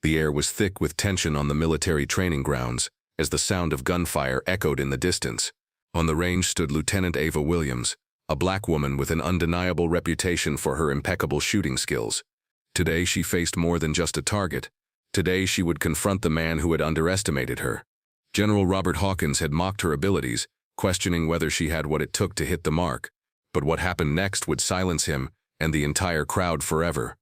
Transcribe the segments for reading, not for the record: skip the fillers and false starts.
The air was thick with tension on the military training grounds, as the sound of gunfire echoed in the distance. On the range stood Lieutenant Ava Williams, a black woman with an undeniable reputation for her impeccable shooting skills. Today she faced more than just a target. Today she would confront the man who had underestimated her. General Robert Hawkins had mocked her abilities, questioning whether she had what it took to hit the mark. But what happened next would silence him and the entire crowd forever.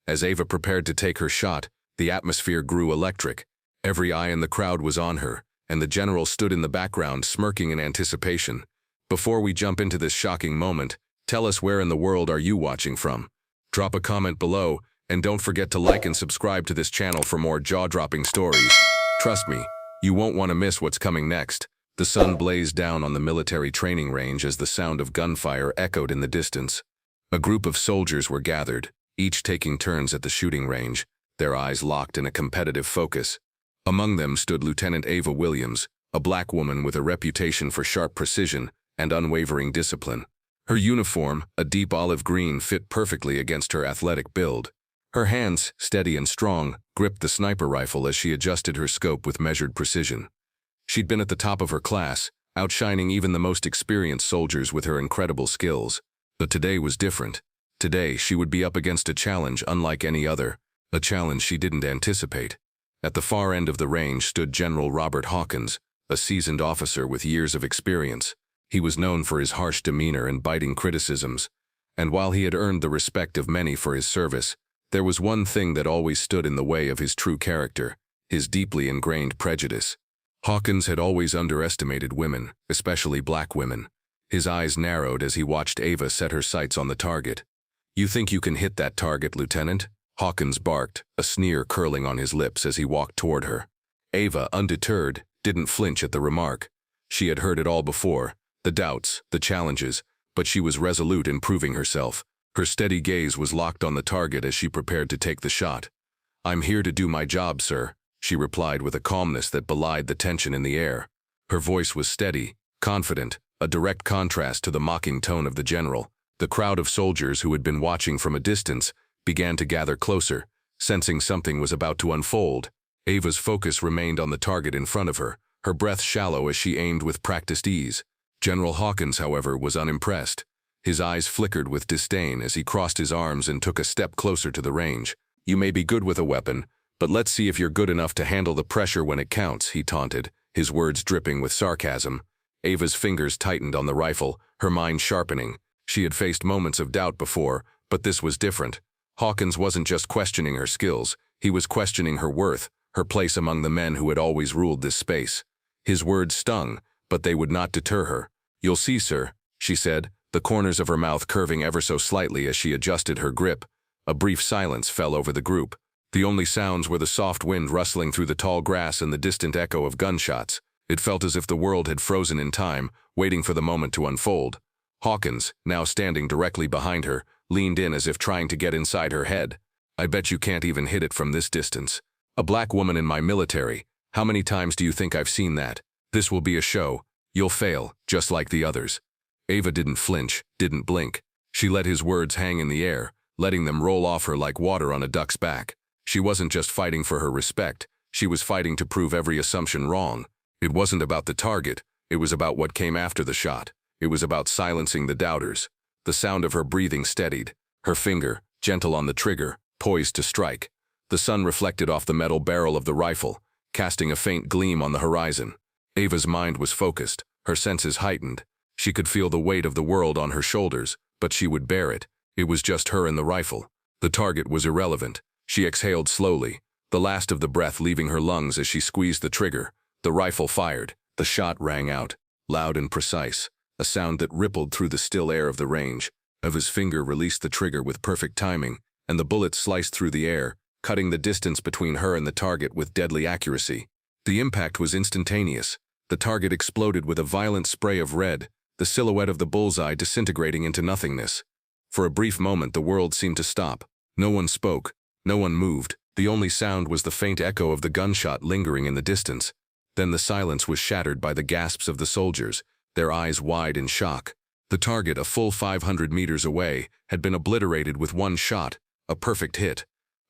As Ava prepared to take her shot, the atmosphere grew electric. Every eye in the crowd was on her, and the general stood in the background smirking in anticipation. Before we jump into this shocking moment, tell us where in the world are you watching from? Drop a comment below, and don't forget to like and subscribe to this channel for more jaw-dropping stories. Trust me, you won't want to miss what's coming next. The sun blazed down on the military training range as the sound of gunfire echoed in the distance. A group of soldiers were gathered, each taking turns at the shooting range, their eyes locked in a competitive focus. Among them stood Lieutenant Ava Williams, a black woman with a reputation for sharp precision and unwavering discipline. Her uniform, a deep olive green, fit perfectly against her athletic build. Her hands, steady and strong, gripped the sniper rifle as she adjusted her scope with measured precision. She'd been at the top of her class, outshining even the most experienced soldiers with her incredible skills. But today was different. Today she would be up against a challenge unlike any other, a challenge she didn't anticipate. At the far end of the range stood General Robert Hawkins, a seasoned officer with years of experience. He was known for his harsh demeanor and biting criticisms, and while he had earned the respect of many for his service, there was one thing that always stood in the way of his true character: his deeply ingrained prejudice. Hawkins had always underestimated women, especially black women. His eyes narrowed as he watched Ava set her sights on the target. "You think you can hit that target, Lieutenant?" Hawkins barked, a sneer curling on his lips as he walked toward her. Ava, undeterred, didn't flinch at the remark. She had heard it all before, the doubts, the challenges, but she was resolute in proving herself. Her steady gaze was locked on the target as she prepared to take the shot. "I'm here to do my job, sir," she replied with a calmness that belied the tension in the air. Her voice was steady, confident, a direct contrast to the mocking tone of the general. The crowd of soldiers who had been watching from a distance began to gather closer, sensing something was about to unfold. Ava's focus remained on the target in front of her, her breath shallow as she aimed with practiced ease. General Hawkins, however, was unimpressed. His eyes flickered with disdain as he crossed his arms and took a step closer to the range. "You may be good with a weapon, but let's see if you're good enough to handle the pressure when it counts," he taunted, his words dripping with sarcasm. Ava's fingers tightened on the rifle, her mind sharpening. She had faced moments of doubt before, but this was different. Hawkins wasn't just questioning her skills, he was questioning her worth, her place among the men who had always ruled this space. His words stung, but they would not deter her. "You'll see, sir," she said, the corners of her mouth curving ever so slightly as she adjusted her grip. A brief silence fell over the group. The only sounds were the soft wind rustling through the tall grass and the distant echo of gunshots. It felt as if the world had frozen in time, waiting for the moment to unfold. Hawkins, now standing directly behind her, leaned in as if trying to get inside her head. "I bet you can't even hit it from this distance. A black woman in my military. How many times do you think I've seen that? This will be a show. You'll fail, just like the others." Ava didn't flinch, didn't blink. She let his words hang in the air, letting them roll off her like water on a duck's back. She wasn't just fighting for her respect, she was fighting to prove every assumption wrong. It wasn't about the target, it was about what came after the shot. It was about silencing the doubters. The sound of her breathing steadied, her finger, gentle on the trigger, poised to strike. The sun reflected off the metal barrel of the rifle, casting a faint gleam on the horizon. Ava's mind was focused, her senses heightened. She could feel the weight of the world on her shoulders, but she would bear it. It was just her and the rifle. The target was irrelevant. She exhaled slowly, the last of the breath leaving her lungs as she squeezed the trigger. The rifle fired. The shot rang out, loud and precise, a sound that rippled through the still air of the range. Ava's finger released the trigger with perfect timing, and the bullet sliced through the air, cutting the distance between her and the target with deadly accuracy. The impact was instantaneous. The target exploded with a violent spray of red, the silhouette of the bullseye disintegrating into nothingness. For a brief moment the world seemed to stop. No one spoke, no one moved. The only sound was the faint echo of the gunshot lingering in the distance. Then the silence was shattered by the gasps of the soldiers, their eyes wide in shock. The target, a full 500 meters away, had been obliterated with one shot, a perfect hit.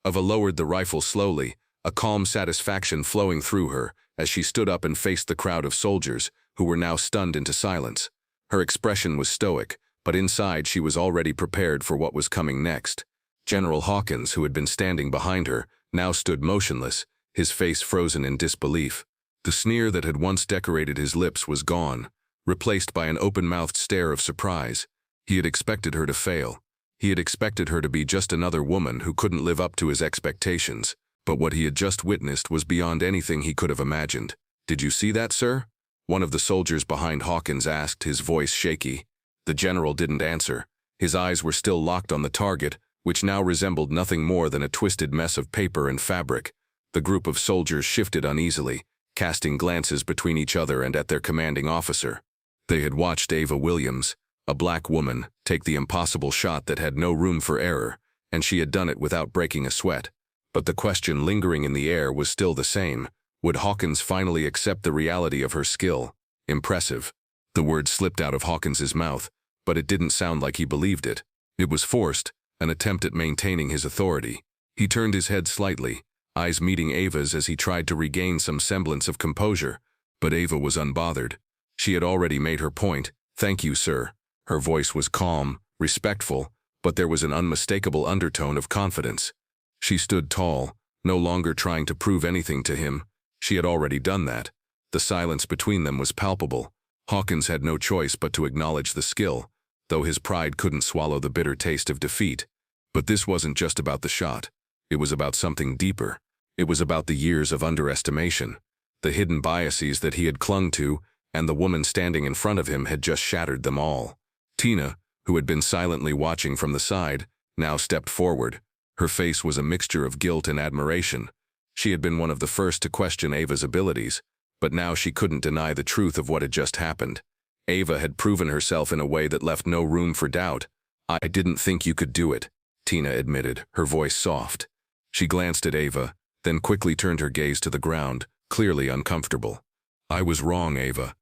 Ava lowered the rifle slowly, a calm satisfaction flowing through her as she stood up and faced the crowd of soldiers who were now stunned into silence. Her expression was stoic, but inside she was already prepared for what was coming next. General Hawkins, who had been standing behind her, now stood motionless, his face frozen in disbelief. The sneer that had once decorated his lips was gone, replaced by an open-mouthed stare of surprise. He had expected her to fail. He had expected her to be just another woman who couldn't live up to his expectations. But what he had just witnessed was beyond anything he could have imagined. "Did you see that, sir?" One of the soldiers behind Hawkins asked, his voice shaky. The general didn't answer. His eyes were still locked on the target, which now resembled nothing more than a twisted mess of paper and fabric. The group of soldiers shifted uneasily, casting glances between each other and at their commanding officer. They had watched Ava Williams, a black woman, take the impossible shot that had no room for error, and she had done it without breaking a sweat. But the question lingering in the air was still the same. Would Hawkins finally accept the reality of her skill? Impressive. The word slipped out of Hawkins's mouth, but it didn't sound like he believed it. It was forced, an attempt at maintaining his authority. He turned his head slightly, eyes meeting Ava's as he tried to regain some semblance of composure. But Ava was unbothered. She had already made her point. "Thank you, sir." Her voice was calm, respectful, but there was an unmistakable undertone of confidence. She stood tall, no longer trying to prove anything to him. She had already done that. The silence between them was palpable. Hawkins had no choice but to acknowledge the skill, though his pride couldn't swallow the bitter taste of defeat. But this wasn't just about the shot. It was about something deeper. It was about the years of underestimation, the hidden biases that he had clung to, and the woman standing in front of him had just shattered them all. Tina, who had been silently watching from the side, now stepped forward. Her face was a mixture of guilt and admiration. She had been one of the first to question Ava's abilities, but now she couldn't deny the truth of what had just happened. Ava had proven herself in a way that left no room for doubt. "I didn't think you could do it," Tina admitted, her voice soft. She glanced at Ava, then quickly turned her gaze to the ground, clearly uncomfortable. "I was wrong, Ava."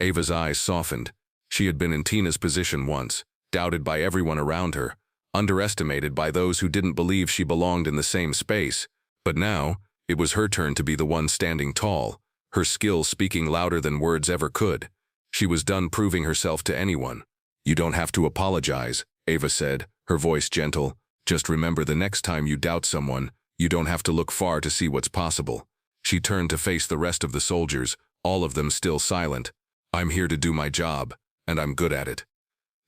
Ava's eyes softened. She had been in Tina's position once, doubted by everyone around her, underestimated by those who didn't believe she belonged in the same space. But now, it was her turn to be the one standing tall, her skill speaking louder than words ever could. She was done proving herself to anyone. "You don't have to apologize," Ava said, her voice gentle. "Just remember, the next time you doubt someone, you don't have to look far to see what's possible." She turned to face the rest of the soldiers, all of them still silent. "I'm here to do my job, and I'm good at it."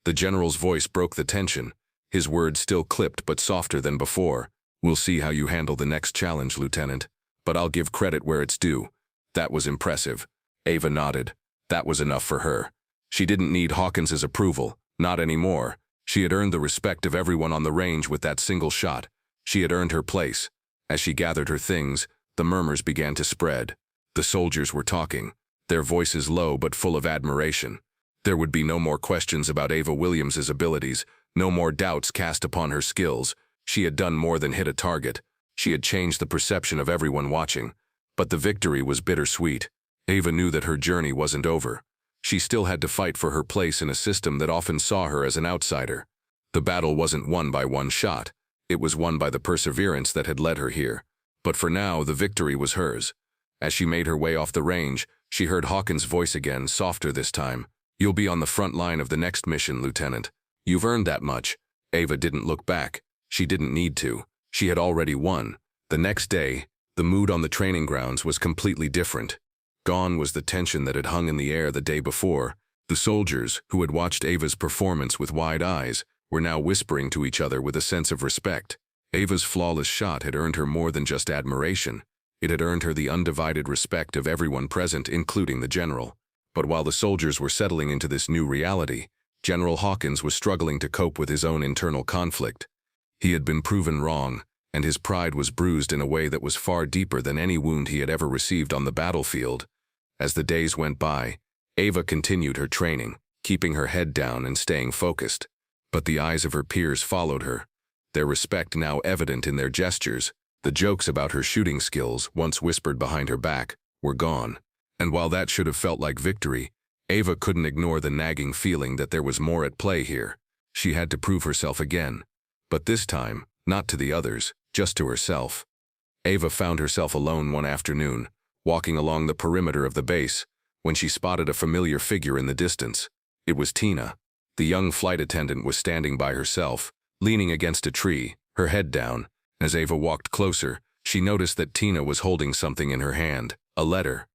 The general's voice broke the tension, his words still clipped but softer than before. "We'll see how you handle the next challenge, Lieutenant, but I'll give credit where it's due. That was impressive." Ava nodded. That was enough for her. She didn't need Hawkins's approval, not anymore. She had earned the respect of everyone on the range with that single shot. She had earned her place. As she gathered her things, the murmurs began to spread. The soldiers were talking, their voices low but full of admiration. There would be no more questions about Ava Williams's abilities, no more doubts cast upon her skills. She had done more than hit a target. She had changed the perception of everyone watching. But the victory was bittersweet. Ava knew that her journey wasn't over. She still had to fight for her place in a system that often saw her as an outsider. The battle wasn't won by one shot. It was won by the perseverance that had led her here. But for now, the victory was hers. As she made her way off the range, she heard Hawkins' voice again, softer this time. "You'll be on the front line of the next mission, Lieutenant. You've earned that much." Ava didn't look back. She didn't need to. She had already won. The next day, the mood on the training grounds was completely different. Gone was the tension that had hung in the air the day before. The soldiers, who had watched Ava's performance with wide eyes, were now whispering to each other with a sense of respect. Ava's flawless shot had earned her more than just admiration. It had earned her the undivided respect of everyone present, including the general. But while the soldiers were settling into this new reality, General Hawkins was struggling to cope with his own internal conflict. He had been proven wrong, and his pride was bruised in a way that was far deeper than any wound he had ever received on the battlefield. As the days went by, Ava continued her training, keeping her head down and staying focused. But the eyes of her peers followed her, their respect now evident in their gestures. The jokes about her shooting skills, once whispered behind her back, were gone. And while that should have felt like victory, Ava couldn't ignore the nagging feeling that there was more at play here. She had to prove herself again. But this time, not to the others, just to herself. Ava found herself alone one afternoon, walking along the perimeter of the base, when she spotted a familiar figure in the distance. It was Tina. The young flight attendant was standing by herself, leaning against a tree, her head down. As Ava walked closer, she noticed that Tina was holding something in her hand, a letter.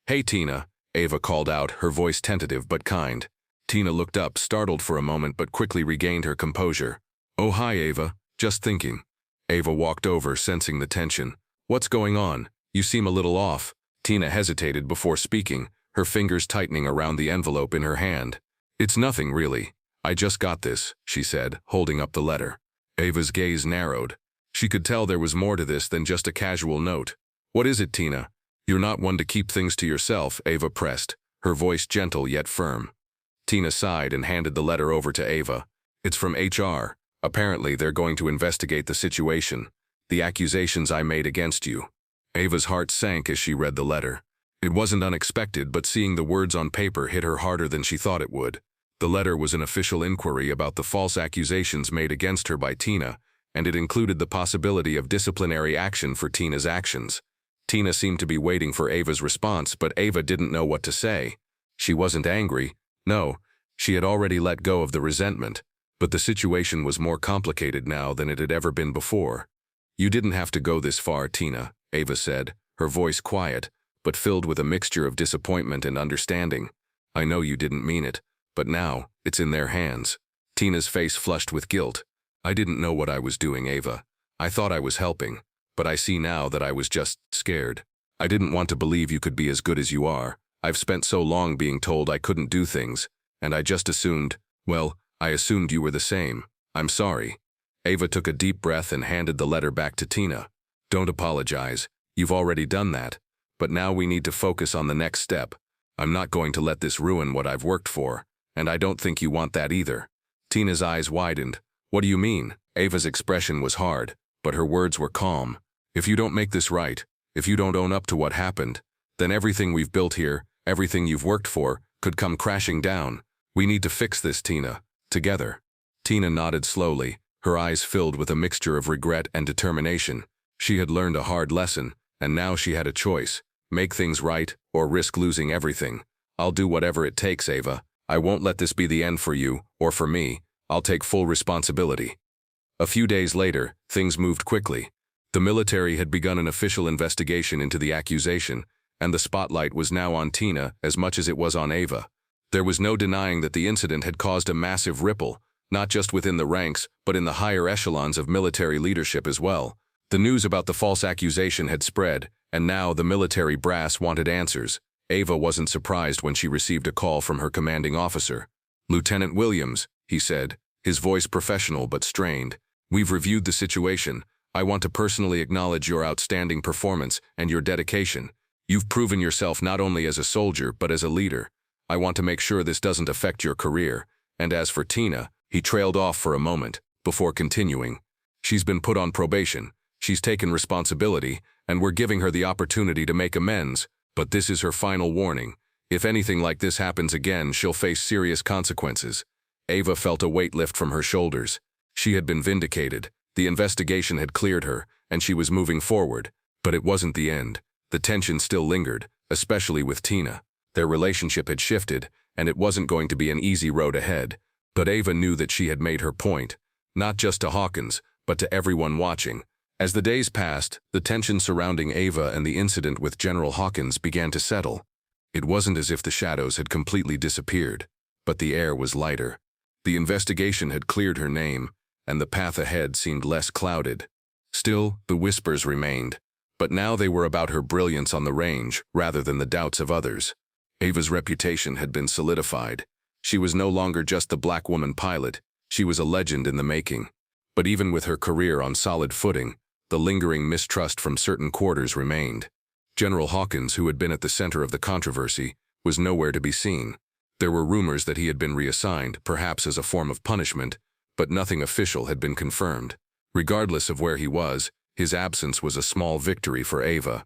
"Hey, Tina," Ava called out, her voice tentative but kind. Tina looked up, startled for a moment but quickly regained her composure. "Oh, hi, Ava. Just thinking." Ava walked over, sensing the tension. "What's going on? You seem a little off." Tina hesitated before speaking, her fingers tightening around the envelope in her hand. "It's nothing, really. I just got this," she said, holding up the letter. Ava's gaze narrowed. She could tell there was more to this than just a casual note. "What is it, Tina? You're not one to keep things to yourself," Ava pressed, her voice gentle yet firm. Tina sighed and handed the letter over to Ava. "It's from HR. Apparently, they're going to investigate the situation. The accusations I made against you." Ava's heart sank as she read the letter. It wasn't unexpected, but seeing the words on paper hit her harder than she thought it would. The letter was an official inquiry about the false accusations made against her by Tina, and it included the possibility of disciplinary action for Tina's actions. Tina seemed to be waiting for Ava's response, but Ava didn't know what to say. She wasn't angry. No, she had already let go of the resentment, but the situation was more complicated now than it had ever been before. "You didn't have to go this far, Tina," Ava said, her voice quiet, but filled with a mixture of disappointment and understanding. "I know you didn't mean it, but now, it's in their hands." Tina's face flushed with guilt. "I didn't know what I was doing, Ava. I thought I was helping, but I see now that I was just scared. I didn't want to believe you could be as good as you are. I've spent so long being told I couldn't do things, and I just assumed, well, I assumed you were the same. I'm sorry." Ava took a deep breath and handed the letter back to Tina. "Don't apologize. You've already done that. But now we need to focus on the next step. I'm not going to let this ruin what I've worked for, and I don't think you want that either." Tina's eyes widened. "What do you mean?" Ava's expression was hard, but her words were calm. "If you don't make this right, if you don't own up to what happened, then everything we've built here, everything you've worked for, could come crashing down. We need to fix this, Tina. Together." Tina nodded slowly, her eyes filled with a mixture of regret and determination. She had learned a hard lesson, and now she had a choice: make things right or risk losing everything. "I'll do whatever it takes, Ava. I won't let this be the end for you, or for me. I'll take full responsibility." A few days later, things moved quickly. The military had begun an official investigation into the accusation, and the spotlight was now on Tina as much as it was on Ava. There was no denying that the incident had caused a massive ripple, not just within the ranks, but in the higher echelons of military leadership as well. The news about the false accusation had spread, and now the military brass wanted answers. Ava wasn't surprised when she received a call from her commanding officer. "Lieutenant Williams," he said, his voice professional but strained. "We've reviewed the situation. I want to personally acknowledge your outstanding performance and your dedication. You've proven yourself not only as a soldier but as a leader. I want to make sure this doesn't affect your career. And as for Tina," he trailed off for a moment, before continuing, "she's been put on probation. She's taken responsibility, and we're giving her the opportunity to make amends, but this is her final warning. If anything like this happens again, she'll face serious consequences." Ava felt a weight lift from her shoulders. She had been vindicated. The investigation had cleared her, and she was moving forward. But it wasn't the end. The tension still lingered, especially with Tina. Their relationship had shifted, and it wasn't going to be an easy road ahead. But Ava knew that she had made her point, not just to Hawkins, but to everyone watching. As the days passed, the tension surrounding Ava and the incident with General Hawkins began to settle. It wasn't as if the shadows had completely disappeared, but the air was lighter. The investigation had cleared her name, and the path ahead seemed less clouded. Still, the whispers remained, but now they were about her brilliance on the range rather than the doubts of others. Ava's reputation had been solidified. She was no longer just the black woman pilot, she was a legend in the making. But even with her career on solid footing, the lingering mistrust from certain quarters remained. General Hawkins, who had been at the center of the controversy, was nowhere to be seen. There were rumors that he had been reassigned, perhaps as a form of punishment, but nothing official had been confirmed. Regardless of where he was, his absence was a small victory for Ava.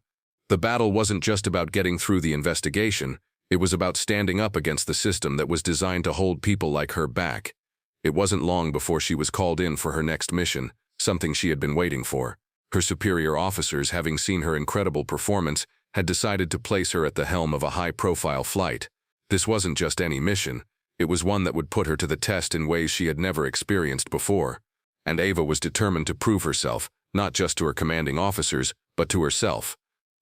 The battle wasn't just about getting through the investigation, it was about standing up against the system that was designed to hold people like her back. It wasn't long before she was called in for her next mission, something she had been waiting for. Her superior officers, having seen her incredible performance, had decided to place her at the helm of a high-profile flight. This wasn't just any mission. It was one that would put her to the test in ways she had never experienced before. And Ava was determined to prove herself, not just to her commanding officers, but to herself.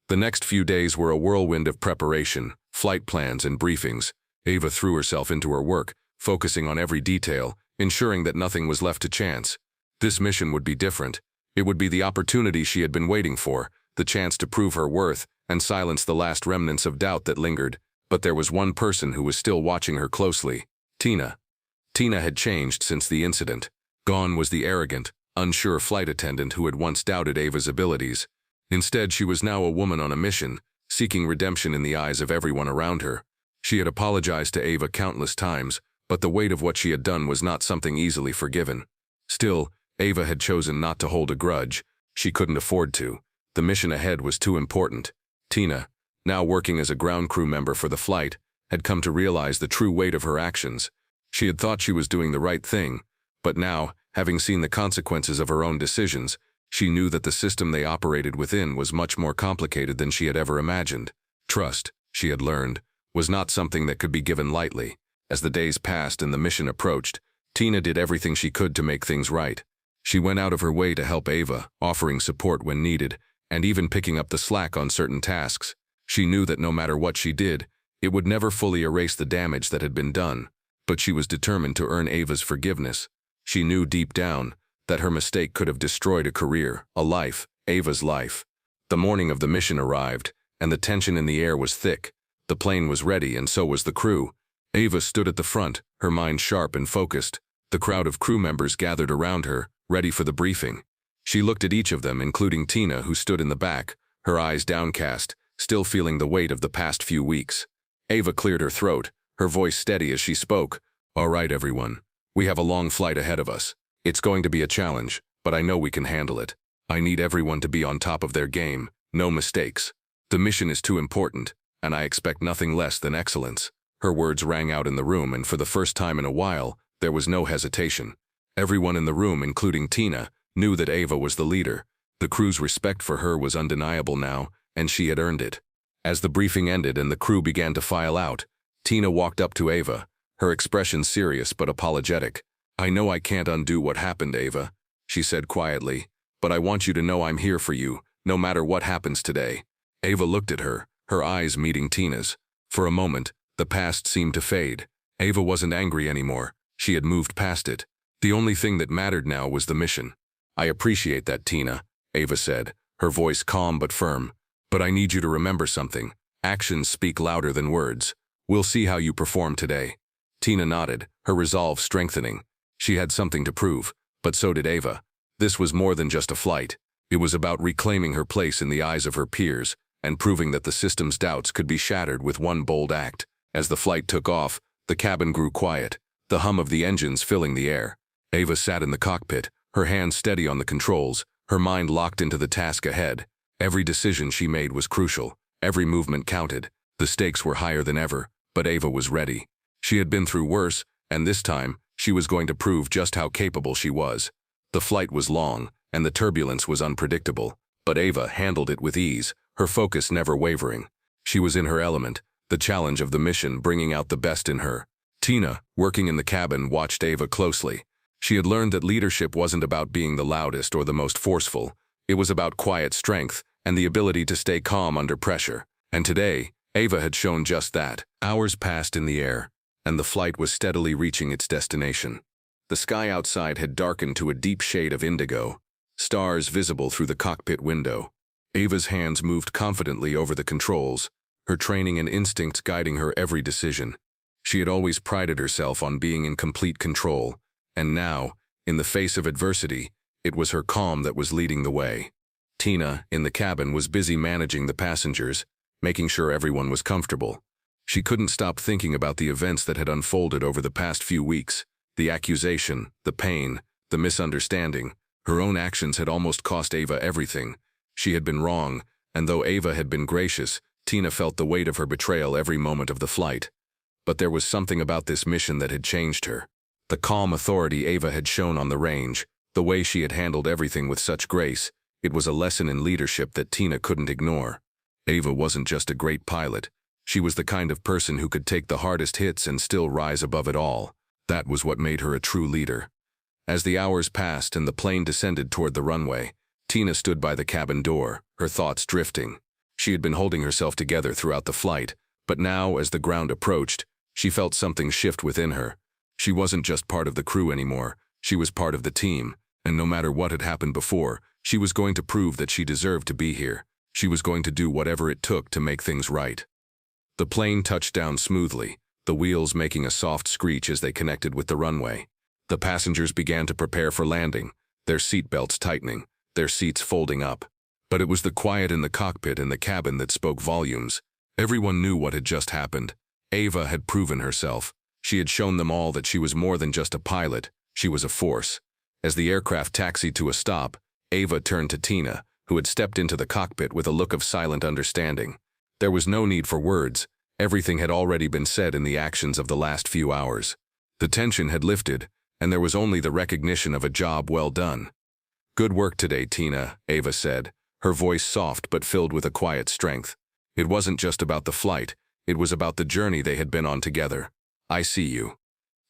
The next few days were a whirlwind of preparation, flight plans and briefings. Ava threw herself into her work, focusing on every detail, ensuring that nothing was left to chance. This mission would be different. It would be the opportunity she had been waiting for, the chance to prove her worth and silence the last remnants of doubt that lingered. But there was one person who was still watching her closely: Tina. Tina had changed since the incident. Gone was the arrogant, unsure flight attendant who had once doubted Ava's abilities. Instead, she was now a woman on a mission, seeking redemption in the eyes of everyone around her. She had apologized to Ava countless times, but the weight of what she had done was not something easily forgiven. Still, Ava had chosen not to hold a grudge. She couldn't afford to. The mission ahead was too important. Tina, now working as a ground crew member for the flight, had come to realize the true weight of her actions. She had thought she was doing the right thing, but now, having seen the consequences of her own decisions, she knew that the system they operated within was much more complicated than she had ever imagined. Trust, she had learned, was not something that could be given lightly. As the days passed and the mission approached, Tina did everything she could to make things right. She went out of her way to help Ava, offering support when needed, and even picking up the slack on certain tasks. She knew that no matter what she did, it would never fully erase the damage that had been done, but she was determined to earn Ava's forgiveness. She knew deep down that her mistake could have destroyed a career, a life, Ava's life. The morning of the mission arrived, and the tension in the air was thick. The plane was ready, and so was the crew. Ava stood at the front, her mind sharp and focused. The crowd of crew members gathered around her, ready for the briefing. She looked at each of them, including Tina, who stood in the back, her eyes downcast, still feeling the weight of the past few weeks. Ava cleared her throat, her voice steady as she spoke. "All right, everyone. We have a long flight ahead of us. It's going to be a challenge, but I know we can handle it. I need everyone to be on top of their game, no mistakes. The mission is too important, and I expect nothing less than excellence." Her words rang out in the room, and for the first time in a while, there was no hesitation. Everyone in the room, including Tina, knew that Ava was the leader. The crew's respect for her was undeniable now, and she had earned it. As the briefing ended and the crew began to file out, Tina walked up to Ava, her expression serious but apologetic. "I know I can't undo what happened, Ava," she said quietly, "but I want you to know I'm here for you, no matter what happens today." Ava looked at her, her eyes meeting Tina's. For a moment, the past seemed to fade. Ava wasn't angry anymore. She had moved past it. The only thing that mattered now was the mission. "I appreciate that, Tina," Ava said, her voice calm but firm. "But I need you to remember something. Actions speak louder than words. We'll see how you perform today." Tina nodded, her resolve strengthening. She had something to prove, but so did Ava. This was more than just a flight. It was about reclaiming her place in the eyes of her peers and proving that the system's doubts could be shattered with one bold act. As the flight took off, the cabin grew quiet, the hum of the engines filling the air. Ava sat in the cockpit, her hands steady on the controls, her mind locked into the task ahead. Every decision she made was crucial. Every movement counted. The stakes were higher than ever, but Ava was ready. She had been through worse, and this time, she was going to prove just how capable she was. The flight was long, and the turbulence was unpredictable, but Ava handled it with ease, her focus never wavering. She was in her element, the challenge of the mission bringing out the best in her. Tina, working in the cabin, watched Ava closely. She had learned that leadership wasn't about being the loudest or the most forceful. It was about quiet strength and the ability to stay calm under pressure. And today, Ava had shown just that. Hours passed in the air, and the flight was steadily reaching its destination. The sky outside had darkened to a deep shade of indigo, stars visible through the cockpit window. Ava's hands moved confidently over the controls, her training and instincts guiding her every decision. She had always prided herself on being in complete control, and now, in the face of adversity, it was her calm that was leading the way. Tina, in the cabin, was busy managing the passengers, making sure everyone was comfortable. She couldn't stop thinking about the events that had unfolded over the past few weeks. The accusation, the pain, the misunderstanding. Her own actions had almost cost Ava everything. She had been wrong, and though Ava had been gracious, Tina felt the weight of her betrayal every moment of the flight. But there was something about this mission that had changed her. The calm authority Ava had shown on the range, the way she had handled everything with such grace, It was a lesson in leadership that Tina couldn't ignore. Ava wasn't just a great pilot. She was the kind of person who could take the hardest hits and still rise above it all. That was what made her a true leader. As the hours passed and the plane descended toward the runway, Tina stood by the cabin door, her thoughts drifting. She had been holding herself together throughout the flight, but now, as the ground approached, she felt something shift within her. She wasn't just part of the crew anymore, she was part of the team, and no matter what had happened before, she was going to prove that she deserved to be here. She was going to do whatever it took to make things right. The plane touched down smoothly, the wheels making a soft screech as they connected with the runway. The passengers began to prepare for landing, their seatbelts tightening, their seats folding up. But it was the quiet in the cockpit and the cabin that spoke volumes. Everyone knew what had just happened. Ava had proven herself. She had shown them all that she was more than just a pilot, she was a force. As the aircraft taxied to a stop, Ava turned to Tina, who had stepped into the cockpit with a look of silent understanding. There was no need for words. Everything had already been said in the actions of the last few hours. The tension had lifted, and there was only the recognition of a job well done. "Good work today, Tina," Ava said, her voice soft but filled with a quiet strength. It wasn't just about the flight, it was about the journey they had been on together. "I see you."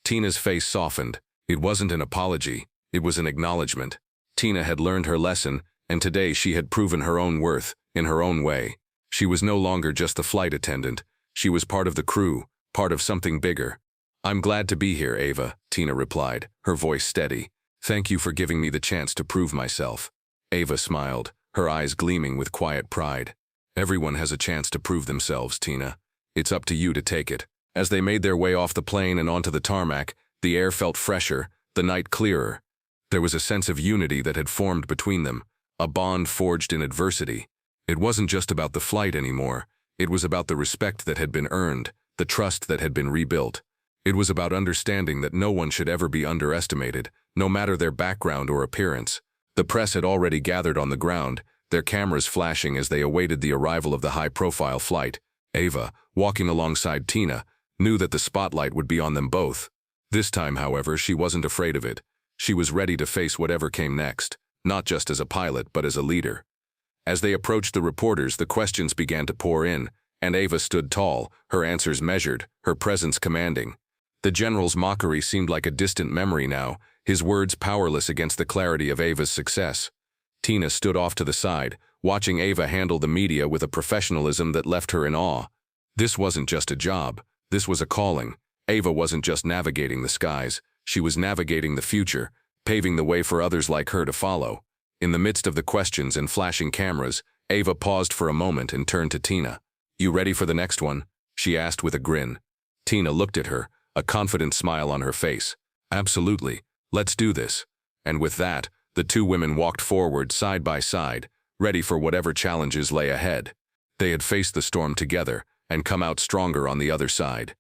Tina's face softened. It wasn't an apology, it was an acknowledgement. Tina had learned her lesson, and today she had proven her own worth, in her own way. She was no longer just the flight attendant. She was part of the crew, part of something bigger. "I'm glad to be here, Ava," Tina replied, her voice steady. "Thank you for giving me the chance to prove myself." Ava smiled, her eyes gleaming with quiet pride. "Everyone has a chance to prove themselves, Tina. It's up to you to take it." As they made their way off the plane and onto the tarmac, the air felt fresher, the night clearer. There was a sense of unity that had formed between them, a bond forged in adversity. It wasn't just about the flight anymore. It was about the respect that had been earned, the trust that had been rebuilt. It was about understanding that no one should ever be underestimated, no matter their background or appearance. The press had already gathered on the ground, their cameras flashing as they awaited the arrival of the high-profile flight. Ava, walking alongside Tina, knew that the spotlight would be on them both. This time, however, she wasn't afraid of it. She was ready to face whatever came next, not just as a pilot, but as a leader. As they approached the reporters, the questions began to pour in, and Ava stood tall, her answers measured, her presence commanding. The general's mockery seemed like a distant memory now, his words powerless against the clarity of Ava's success. Tina stood off to the side, watching Ava handle the media with a professionalism that left her in awe. This wasn't just a job, this was a calling. Ava wasn't just navigating the skies, she was navigating the future, paving the way for others like her to follow. In the midst of the questions and flashing cameras, Ava paused for a moment and turned to Tina. "You ready for the next one?" she asked with a grin. Tina looked at her, a confident smile on her face. "Absolutely, let's do this." And with that, the two women walked forward side by side, ready for whatever challenges lay ahead. They had faced the storm together and come out stronger on the other side.